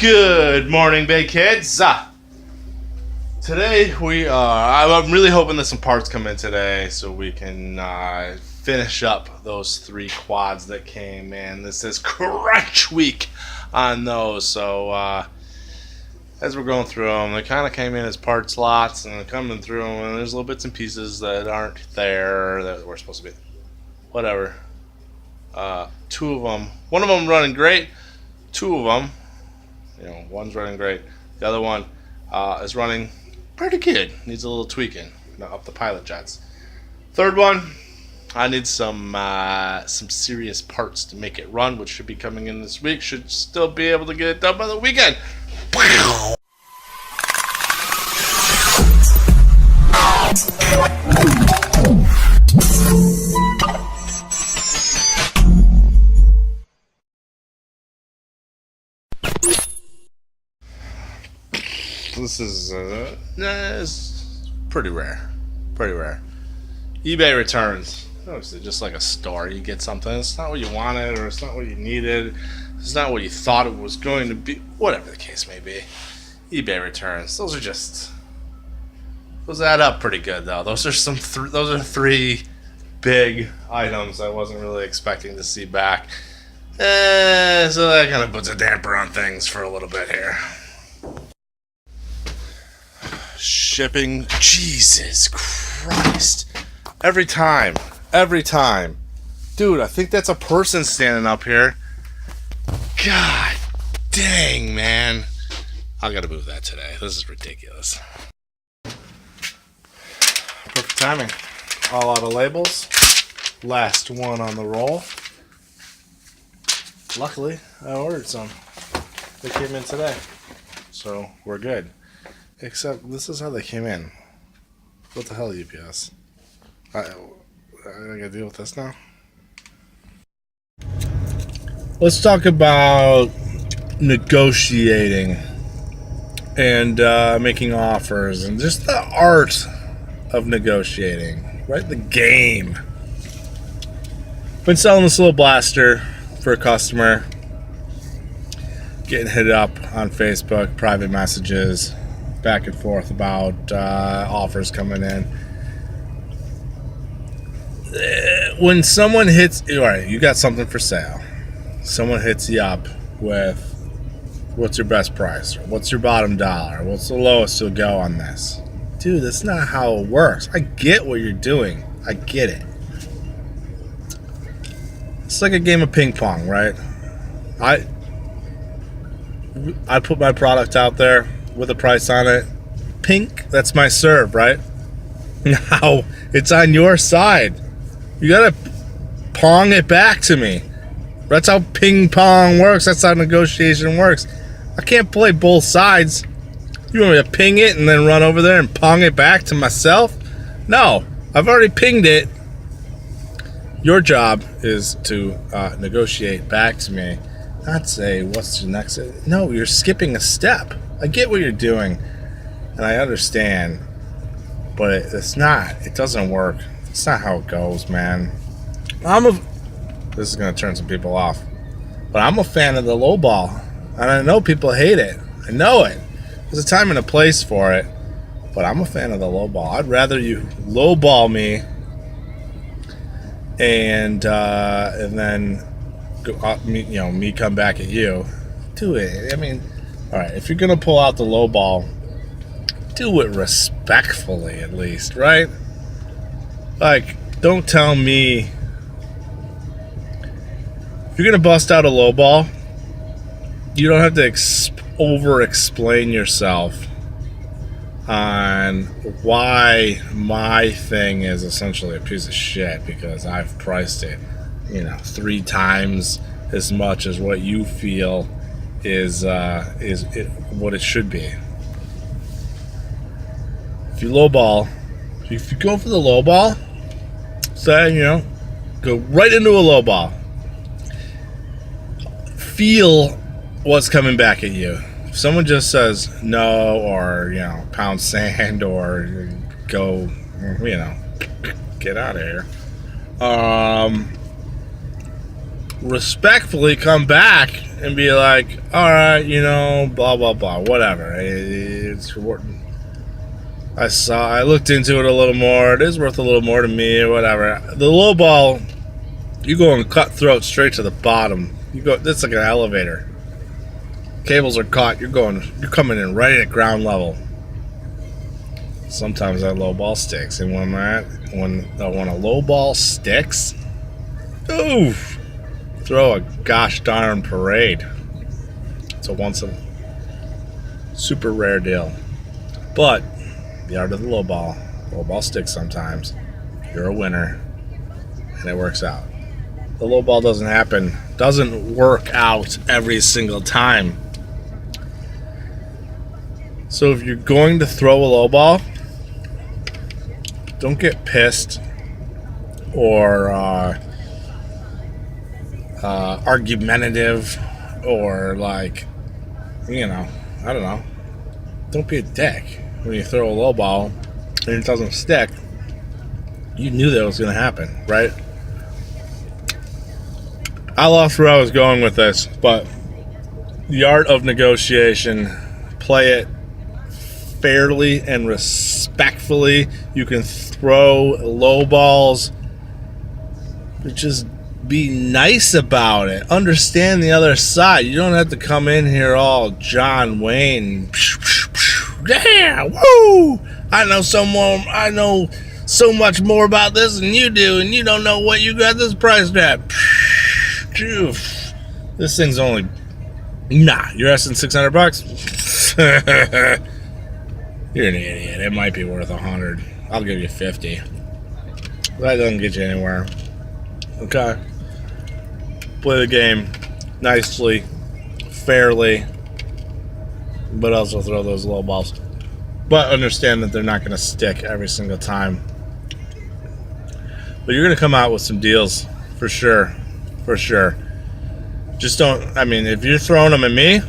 Good morning, big kids. Today I'm really hoping that some parts come in today so we can finish up those 3 quads that came in. This is crunch week on those. So as we're going through them, they kind of came in as part slots and coming through them, and there's little bits and pieces that aren't there that were supposed to be. Whatever. 2 of them, one of them running great. 2 of them, one's running great. The other one is running pretty good. Needs a little tweaking up the pilot jets. 3rd one, I need some serious parts to make it run, which should be coming in this week. Should still be able to get it done by the weekend. This is it's pretty rare. eBay returns. Obviously, just like a store, you get something. It's not what you wanted, or it's not what you needed. It's not what you thought it was going to be. Whatever the case may be. eBay returns. Those add up pretty good, though. Those are 3 big items I wasn't really expecting to see back. So that kind of puts a damper on things for a little bit here. Shipping, Jesus Christ, every time, dude, I think that's a person standing up here. God dang, man, I gotta move that today. This is ridiculous. Perfect timing. All out of labels, last one on the roll. Luckily, I ordered some. They came in today, so we're good. Except this is how they came in. What the hell, UPS? I gotta deal with this now. Let's talk about negotiating and making offers and just the art of negotiating, right? The game. Been selling this little blaster for a customer. Getting hit up on Facebook, private messages, back and forth about offers coming in. When someone hits, all right, you got something for sale. Someone hits you up with, what's your best price? Or what's your bottom dollar? What's the lowest you'll go on this? Dude, that's not how it works. I get what you're doing. I get it. It's like a game of ping pong, right? I put my product out there with a price on it. Pink, that's my serve, right? Now, it's on your side. You gotta pong it back to me. That's how ping pong works. That's how negotiation works. I can't play both sides. You want me to ping it and then run over there and pong it back to myself? No, I've already pinged it. Your job is to negotiate back to me. Not say, what's the next? No, you're skipping a step. I get what you're doing, and I understand, but it's not. It doesn't work. It's not how it goes, man. This is going to turn some people off, but I'm a fan of the low ball, and I know people hate it. I know it. There's a time and a place for it, but I'm a fan of the low ball. I'd rather you low ball me and then me come back at you. Do it. I mean, all right, if you're going to pull out the low ball, do it respectfully at least, right? Like, don't tell me. If you're going to bust out a low ball, you don't have to over-explain yourself on why my thing is essentially a piece of shit because I've priced it, 3 times as much as what you feel is what it should be. If you lowball, if you go for the lowball, say, go right into a lowball. Feel what's coming back at you. If someone just says no, or pound sand, or go, get out of here. respectfully come back and be like, all right, you know, blah blah blah, whatever. It's I looked into it a little more. It is worth a little more to me, or whatever. The low ball, you go and cut throat straight to the bottom. You go. That's like an elevator. Cables are caught. You're coming in right at ground level. Sometimes that low ball sticks, and when a low ball sticks, oof, throw a gosh darn parade. It's a super rare deal, but the art of the low ball sticks sometimes. You're a winner, and it works out. The low ball doesn't work out every single time. So if you're going to throw a low ball, don't get pissed or argumentative or like, you know, I don't know. Don't be a dick when you throw a low ball and it doesn't stick. You knew that was going to happen, right? I lost where I was going with this, but the art of negotiation, play it fairly and respectfully. You can throw low balls, but just be nice about it. Understand the other side. You don't have to come in here all John Wayne. Yeah, woo! I know so much more about this than you do, and you don't know what you got this priced at. This thing's only you're asking $600. You're an idiot. It might be worth $100. I'll give you $50. That doesn't get you anywhere. Okay. Play the game nicely, fairly, but also throw those low balls. But understand that they're not going to stick every single time. But you're going to come out with some deals for sure. For sure. Just don't, I mean, if you're throwing them at me,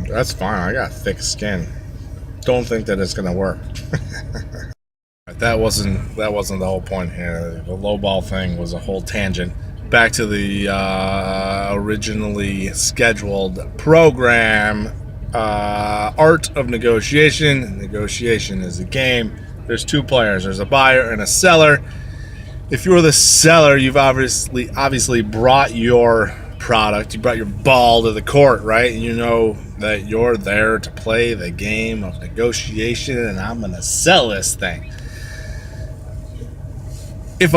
that's fine. I got thick skin. Don't think that it's going to work. That wasn't the whole point here. The low ball thing was a whole tangent. Back to the originally scheduled program. Art of negotiation. Negotiation is a game. There's two players. There's a buyer and a seller. If you're the seller, you've obviously brought your product. You brought your ball to the court, right? And you know that you're there to play the game of negotiation, and I'm going to sell this thing. If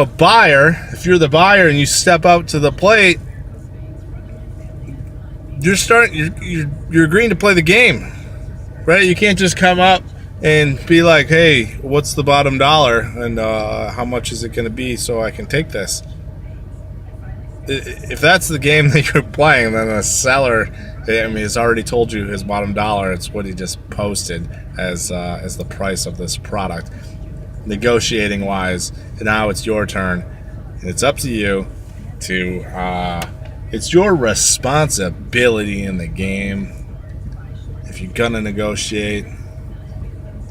you're the buyer and you step out to the plate, you're agreeing to play the game, right? You can't just come up and be like, hey, what's the bottom dollar, and how much is it going to be so I can take this? If that's the game that you're playing, then the seller, I mean, has already told you his bottom dollar. It's what he just posted as the price of this product. Negotiating wise, and now it's your turn, and it's up to you to it's your responsibility in the game, if you're gonna negotiate,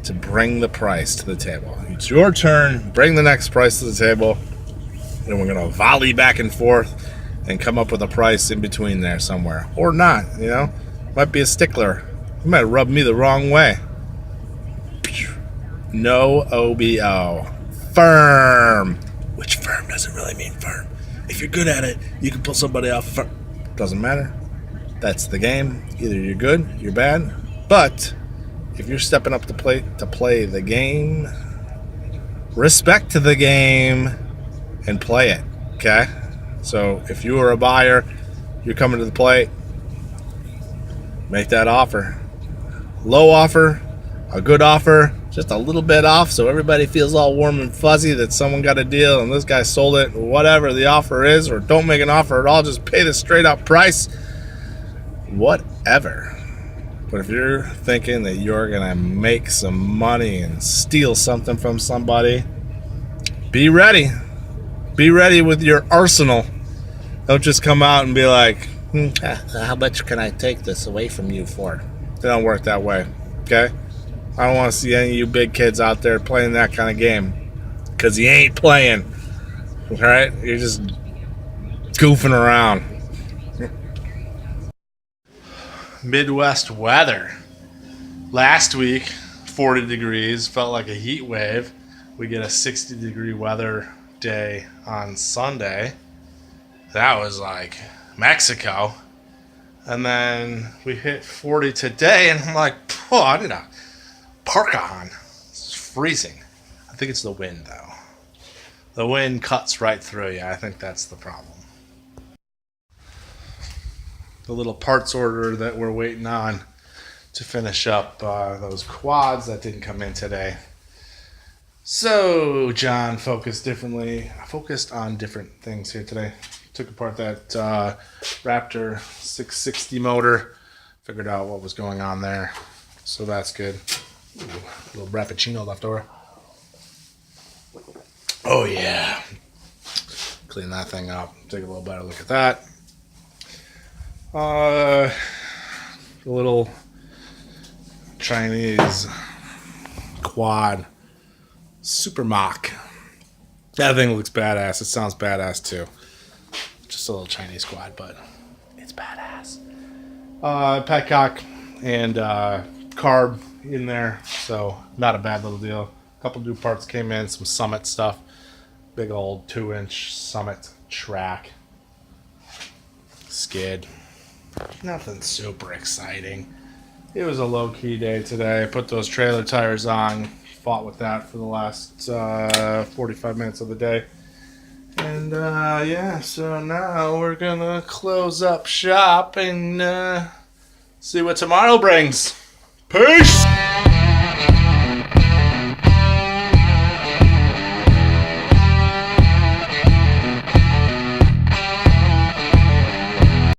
to bring the price to the table. It's your turn. Bring the next price to the table, and we're gonna volley back and forth and come up with a price in between there somewhere, or not. You know, might be a stickler. You might rub me the wrong way. No OBO. Firm. Which firm doesn't really mean firm. If you're good at it, you can pull somebody off firm. Doesn't matter. That's the game. Either you're good, you're bad. But if you're stepping up to play the game, respect to the game and play it. Okay? So if you are a buyer, you're coming to the plate, make that offer. Low offer, a good offer, just a little bit off so everybody feels all warm and fuzzy that someone got a deal and this guy sold it, whatever the offer is, or don't make an offer at all, just pay the straight up price, whatever. But if you're thinking that you're gonna make some money and steal something from somebody, be ready with your arsenal. Don't just come out and be like, how much can I take this away from you for? They don't work that way. Okay, I don't want to see any of you big kids out there playing that kind of game, because you ain't playing. All right, you're just goofing around. Midwest weather. Last week, 40 degrees, felt like a heat wave. We get a 60-degree weather day on Sunday. That was like Mexico. And then we hit 40 today, and I'm like, oh, I need a parka on. It's freezing. I think it's the wind, though. The wind cuts right through you. I think that's the problem. The little parts order that we're waiting on to finish up those quads that didn't come in today. So John focused on different things here today. Took apart that Raptor 660 motor, figured out what was going on there, so that's good. Ooh, a little Rappuccino left over. Oh yeah, clean that thing up, take a little better look at that. The little Chinese quad Super Mach. That thing looks badass. It sounds badass too. Just a little Chinese quad, but it's badass. Petcock and carb in there, so not a bad little deal. A couple new parts came in, some Summit stuff. Big old 2-inch Summit track. Skid. Nothing super exciting. It was a low-key day today. I put those trailer tires on, fought with that for the last 45 minutes of the day. And yeah, so now we're gonna close up shop and see what tomorrow brings. Peace!